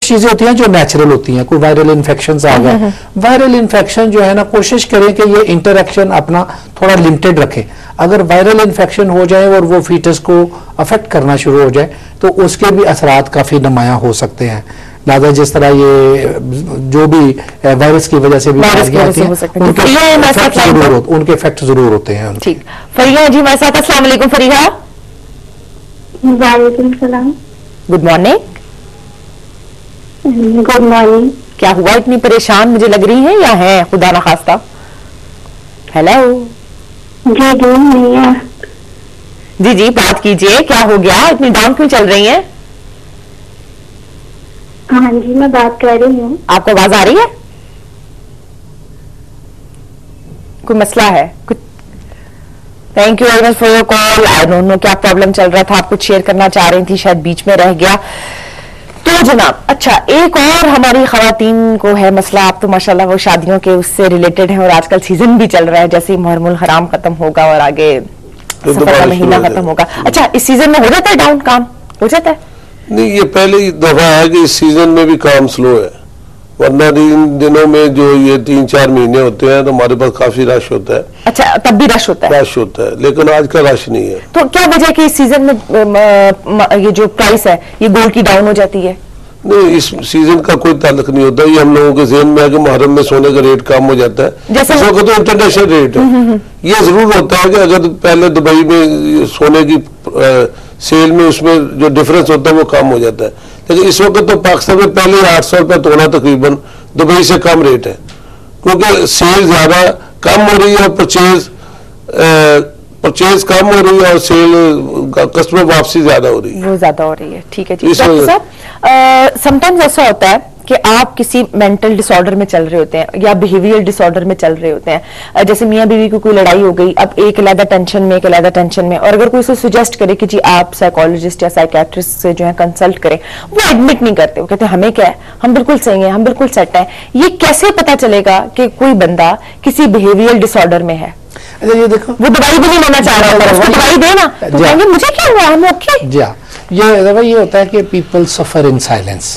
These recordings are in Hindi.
चीजें होती हैं जो नेचुरल होती हैं, कोई वायरल इन्फेक्शन आ गए, वायरल इन्फेक्शन जो है ना, कोशिश करें कि ये इंटरेक्शन अपना थोड़ा लिमिटेड रखें। अगर वायरल इन्फेक्शन हो जाए और वो फीटस को अफेक्ट करना शुरू हो जाए तो उसके भी असरात काफी नुमायां हो सकते हैं। लिहाजा जिस तरह ये जो भी वायरस की वजह से भी बीमारियां आती हैं, उनके इफेक्ट जरूर होते हैं। ठीक, फरिया जी हमारे साथ। अस्सलाम वालेकुम फरिया। वालेकुम सलाम। Good morning. Good morning. क्या हुआ, इतनी परेशान मुझे लग रही है या है खुदा ना खास्ता? हेलो जी जी मियां। जी जी बात कीजिए, क्या हो गया, इतनी डाउन क्यों चल रही हैं? हाँ जी मैं बात कर रही हूँ। आपको आवाज आ रही है? कोई मसला है कुछ? Thank you very much for your call. I don't know क्या प्रॉब्लम चल रहा था, आप कुछ शेयर करना चाह रही थी, शायद बीच में रह गया। तो जनाब, अच्छा एक और हमारी खवातीन को है मसला। आप तो माशाल्लाह वो शादियों के उससे रिलेटेड है और आजकल सीजन भी चल रहा है, जैसे ही मुहर्रमुल हराम खत्म होगा और आगे सफर का महीना खत्म होगा। अच्छा इस सीजन में हो जाता है डाउन, काम हो जाता है? नहीं, ये पहली दफा है कि इस सीजन में भी काम स्लो है, वरना इन दिनों में जो ये 3-4 महीने होते हैं तो हमारे पास काफी रश होता है। अच्छा तब भी रश होता है? रश होता है, लेकिन आज का रश नहीं है। तो क्या वजह है कि इस सीजन में ये जो प्राइस है ये गोल्ड की डाउन हो जाती है? नहीं, इस सीजन का कोई ताल्लुक नहीं होता। ये हम लोगों के ज़हन में है कि मुहर्रम में सोने का रेट कम हो जाता है, जैसे इस वक्त तो इंटरनेशनल रेट है। ये जरूर होता है कि अगर पहले दुबई में सोने की सेल में उसमें जो डिफरेंस होता है वो कम हो जाता है, लेकिन इस वक्त तो पाकिस्तान में पहले 800 रुपये तोला तकरीबन दुबई से कम रेट है, क्योंकि सेल ज्यादा कम हो रही है और परचेज कम हो रही है और सेल कस्टमर वापसी ज्यादा हो रही है, वो ज्यादा हो रही है। ठीक है जी। डॉक्टर साहब समटाइम्स ऐसा होता है कि आप किसी मेंटल डिसऑर्डर में चल रहे होते हैं या बिहेवियर डिसऑर्डर में चल रहे होते हैं, जैसे मियां बीवी की कोई लड़ाई हो गई, अब एक अलग टेंशन में एक अलग टेंशन में, और अगर कोई उसे सुजेस्ट करे कि जी आप साइकोलॉजिस्ट या साइकेट्रिस्ट से जो है कंसल्ट करें, वो एडमिट नहीं करते, वो कहते हैं हमें क्या है, हम बिल्कुल सही हैं, हम बिल्कुल सेट हैं। ये कैसे पता चलेगा कि कोई बंदा किसी बिहेवियर डिसऑर्डर में है? ये देखो, वो दवाई भी नहीं लेना चाह रहा है, उसको दवाई देना तो कहेंगे मुझे क्या हुआ, हम ओके। जी हाँ, ये होता है कि पीपल सफर इन साइलेंस।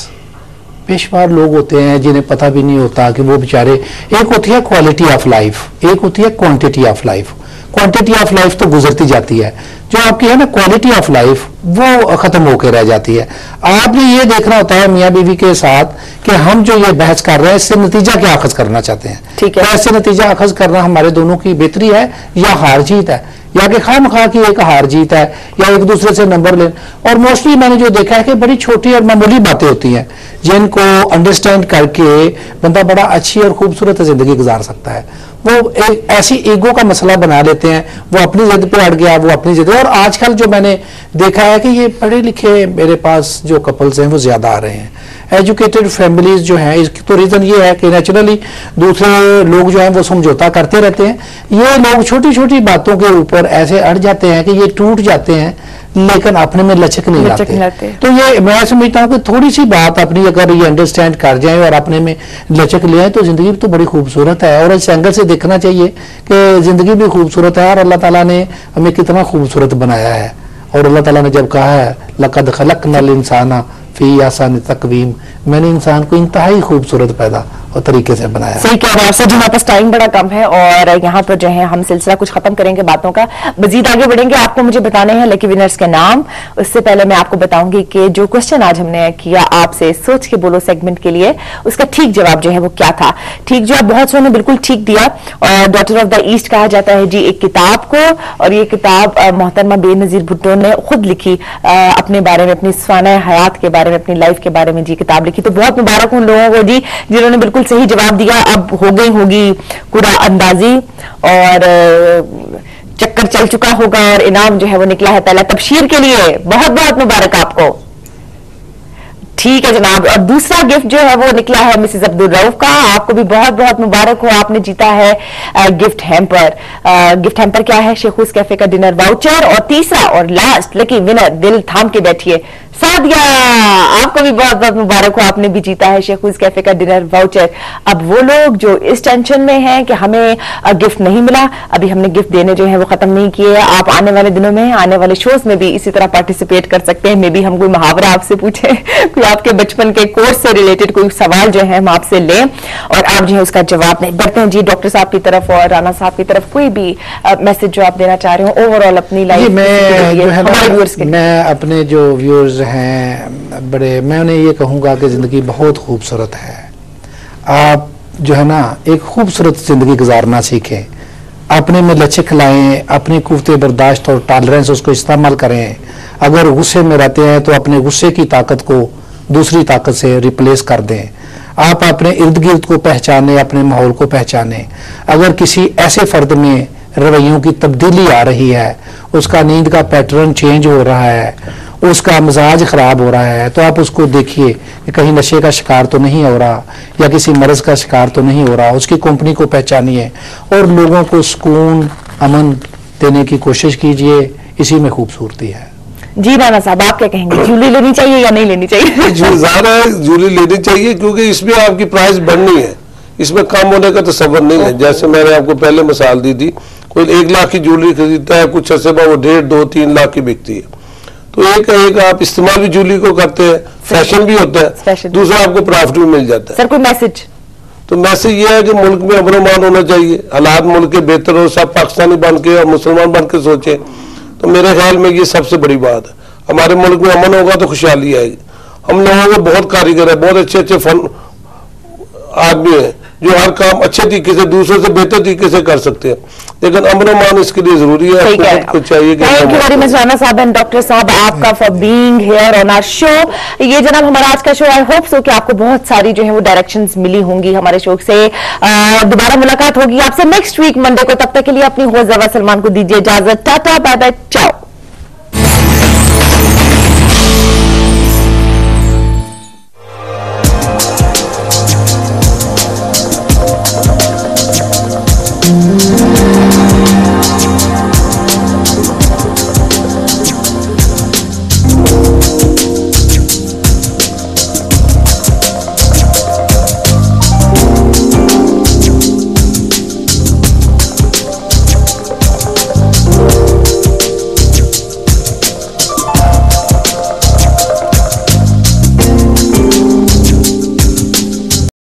बेशुमार लोग होते हैं जिन्हें पता भी नहीं होता कि वो बेचारे, एक होती है क्वालिटी ऑफ लाइफ, एक होती है quantity of life. Quantity of life तो गुजरती जाती है, जो आपकी है ना क्वालिटी ऑफ लाइफ वो खत्म होकर रह जाती है। आपने ये देखना होता है मियाँ बीवी के साथ कि हम जो ये बहस कर रहे हैं इससे नतीजा क्या अखज करना चाहते हैं। ठीक है, ऐसे नतीजा अखज करना हमारे दोनों की बेहतरी है या हार जीत है, या कि खामखा की एक हार जीत है, या एक दूसरे से नंबर ले। और मोस्टली मैंने जो देखा है कि बड़ी छोटी और मामूली बातें होती हैं जिनको अंडरस्टैंड करके बंदा बड़ा अच्छी और खूबसूरत जिंदगी गुजार सकता है। वो एक ऐसी ईगो का मसला बना लेते हैं, वो अपनी जिद पे अड़ गया, वो अपनी जिद। और आजकल जो मैंने देखा है कि ये पढ़े लिखे मेरे पास जो कपल्स हैं वो ज्यादा आ रहे हैं, एजुकेटेड फैमिलीज जो हैं। इसकी तो रीजन ये है कि नेचुरली दूसरे लोग जो हैं वो समझौता करते रहते हैं, ये लोग छोटी छोटी बातों के ऊपर ऐसे अड़ जाते हैं कि ये टूट जाते हैं, लेकिन अपने में लचक नहीं लाते। तो ये मैं समझता हूँ कि थोड़ी सी बात अपनी अगर ये अंडरस्टैंड कर जाए और अपने में लचक ले आए तो जिंदगी तो बड़ी खूबसूरत है। और इस एंगल से देखना चाहिए कि जिंदगी भी खूबसूरत है और अल्लाह ताला ने हमें कितना खूबसूरत बनाया है। और अल्लाह ताला ने जब कहा है लक़द ख़लक़नल इंसाना फी अहसनि तक़वीम, मैंने इंसान को इंतहाई खूबसूरत पैदा और तरीके से बनाया। सही कह रहे हैं आप सर। हमारे पास टाइम बड़ा कम है और यहाँ पर जो है हम सिलसिला कुछ खत्म करेंगे बातों का, मजीद आगे बढ़ेंगे। आपको मुझे बताने हैं लकी विनर्स के नाम। उससे पहले मैं आपको बताऊंगी कि जो क्वेश्चन आज हमने किया आपसे सोच के बोलो सेगमेंट के लिए, उसका ठीक जवाब जो है वो क्या था। ठीक जवाब बहुत सो ने बिल्कुल ठीक दिया। और डॉटर ऑफ द ईस्ट कहा जाता है जी एक किताब को, और ये किताब मोहतरमा बेनजीर भुट्टो ने खुद लिखी, अपने बारे में, अपनी सवाना हयात के बारे में, अपनी लाइफ के बारे में जी किताब लिखी। तो बहुत मुबारक उन लोगों को जी जिन्होंने बिल्कुल सही जवाब दिया। अब हो गई होगी कुरा अंदाजी और चक्कर चल चुका होगा और इनाम जो है वो निकला है पहला तबशीर के लिए। बहुत बहुत मुबारक आपको। ठीक है जनाब। और दूसरा गिफ्ट जो है वो निकला है मिसेस अब्दुल रऊफ का। आपको भी बहुत बहुत मुबारक हो, आपने जीता है गिफ्ट हैम्पर। गिफ्ट हैम्पर क्या है? शेखूस कैफे का डिनर वाउचर। और तीसरा और लास्ट लकी विनर, दिल थाम के बैठिए, सादिया, आपको भी बहुत बहुत मुबारक हो, आपने भी जीता है शेखूज कैफे का डिनर वाउचर। अब वो लोग जो इस टेंशन में हैं कि हमें गिफ्ट नहीं मिला, अभी हमने गिफ्ट देने जो है वो खत्म नहीं किए। आप आने वाले दिनों में आने वाले शोज में भी इसी तरह पार्टिसिपेट कर सकते हैं। मे बी हम कोई मुहावरा आपसे पूछे, कोई आपके बचपन के कोर्स से रिलेटेड कोई सवाल जो है हम आपसे लें और आप जो है उसका जवाब नहीं। बढ़ते हैं जी डॉक्टर साहब की तरफ और राना साहब की तरफ, कोई भी मैसेज जो आप देना चाह रहे हो ओवरऑल अपनी लाइफ में। मैं अपने जो व्यूअर्स हैं बड़े, मैं उन्हें ये कहूँगा कि ज़िंदगी बहुत खूबसूरत है। आप जो है ना एक खूबसूरत ज़िंदगी गुजारना सीखें, अपने में लचक लाएं, अपनी कुव्वत बर्दाश्त और टॉलरेंस उसको इस्तेमाल करें। अगर गुस्से में रहते हैं तो अपने गुस्से की ताकत को दूसरी ताकत से रिप्लेस कर दें। आप अपने इर्द गिर्द को पहचानें, अपने माहौल को पहचानें। अगर किसी ऐसे फर्द में रवैयों की तब्दीली आ रही है, उसका नींद का पैटर्न चेंज हो रहा है, उसका मिजाज खराब हो रहा है, तो आप उसको देखिए कि कहीं नशे का शिकार तो नहीं हो रहा या किसी मर्ज का शिकार तो नहीं हो रहा। उसकी कंपनी को पहचानिए और लोगों को सुकून अमन देने की कोशिश कीजिए, इसी में खूबसूरती है। जी राना साहब, आप क्या कहेंगे, जूली लेनी चाहिए या नहीं लेनी चाहिए? जूली लेनी चाहिए क्योंकि इसमें आपकी प्राइस बढ़नी है, इसमें कम होने का तसव्वुर नहीं है। जैसे मैंने आपको पहले मिसाल दी थी, कोई 1 लाख की ज्वेलरी खरीदता है, कुछ अर्से बाद वो 1.5, 2, 3 लाख की बिकती है। तो एक आप इस्तेमाल भी ज्वेलरी को करते हैं, फैशन भी होता है, दूसरा आपको प्रॉफिट भी मिल जाता है। सर कोई मैसेज? तो मैसेज ये है कि मुल्क में अमन-ओ-मान होना चाहिए, हालात मुल्क के बेहतर हो, सब पाकिस्तानी बन के और मुसलमान बन के सोचे। तो मेरे ख्याल में ये सबसे बड़ी बात है। हमारे मुल्क में अमन होगा तो खुशहाली आएगी। हम लोगों को बहुत कारीगर है, बहुत अच्छे अच्छे फन आदमी है जो हर काम अच्छे तरीके से दूसरों से बेहतर तरीके से कर सकते हैं, लेकिन अमन मान इसके लिए जरूरी है। आपको चाहिए। Thank you very much Rana साहब एंड डॉक्टर साहब, आपका for being here on our show. ये जनाब हमारा आज का शो, आई होप सो कि आपको बहुत सारी जो है वो डायरेक्शंस मिली होंगी हमारे शो से। दोबारा मुलाकात होगी आपसे नेक्स्ट वीक मंडे को, तब तक के लिए अपनी होस्ट ज़वा सलमान को दीजिए इजाजत। टाटा बाय बाय, चाओ।